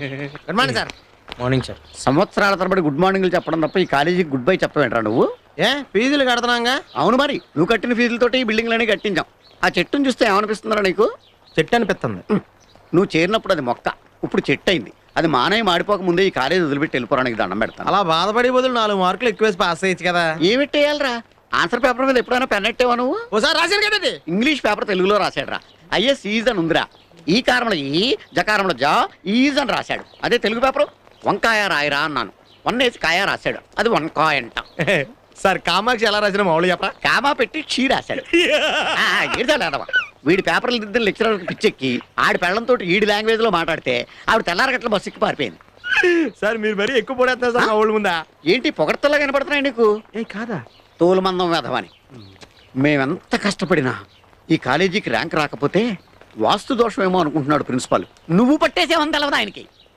Good morning sir. Morning sir. సంవత్సరాల తరబడి good మార్నింగ్లు చెప్పడం తప్ప ఈ కాలేజీకి గుడ్ బై చెప్పవేంట్రా నువ్వు? ఏ ఫీజులు కడుతున్నాగా? అవును, మరి నువ్వు కట్టిన ఫీజులతోటి ఈ బిల్డింగ్లన్నీ కట్టించాం. ఆ చెట్టును చూస్తే ఏమనిపిస్తుందిరా నీకు? చెట్టు అనిపిస్తుంది. నువ్వు చేరినప్పుడు అది మొక్క, ఇప్పుడు చెట్టు అయింది. అది మానయ్య మాడిపోక ముందే ఈ కాలేజీ వదిలిపెట్టి వెళ్ళిపోవడానికి దండం పెడతాను. అలా బాధపడే బదులు 4 మార్కులు ఎక్కువేసి పాస్ అయ్యచ్చు కదా. ఏమిట్టేయాలరా? ఆన్సర్ పేపర్ మీద ఎప్పుడైనా పెన్ ఎట్టేవా నువ్వు? ఓసారి రాశాను కదండి. ఇంగ్లీష్ పేపర్ తెలుగులో రాశాడురా. ఐఎస్ ఈజ్ అని ఉందిరా. ఈ కారంలో ఈ, జకారంలో జా, ఈజ్ అని రాశాడు. అదే తెలుగు పేపరు వంకాయ రాయరా అన్నాను. 1 వేసి కాయ రాశాడు, అది వంకాయ అంట. సార్ కామాక్షి ఎలా రాసిన మామూలు చెప్పరా? కామా పెట్టి క్షీ రాశాడు. ఏడవా వీడి పేపర్లు దిద్దిన లెక్చరర్కి పిచ్చెక్కి ఆడి పెళ్ళంతో ఈడి లాంగ్వేజ్ లో మాట్లాడితే ఆవిడ తెల్లారగట్ల బస్సు ఎక్కి పారిపోయింది. సార్ మీరు మరీ ఎక్కువ పడేస్తున్నారు సార్. ఊళ్ళ ముందా ఏంటి పొగడతల్లా కనపడుతున్నాయి నీకు? ఏ కాదా? తోలుమందం వేధవని. మేమెంత కష్టపడినా ఈ కాలేజీకి ర్యాంక్ రాకపోతే వాస్తు దోషమేమో అనుకుంటున్నాడు ప్రిన్సిపాల్. నువ్వు పట్టేసేవని తెలవదు ఆయనకి.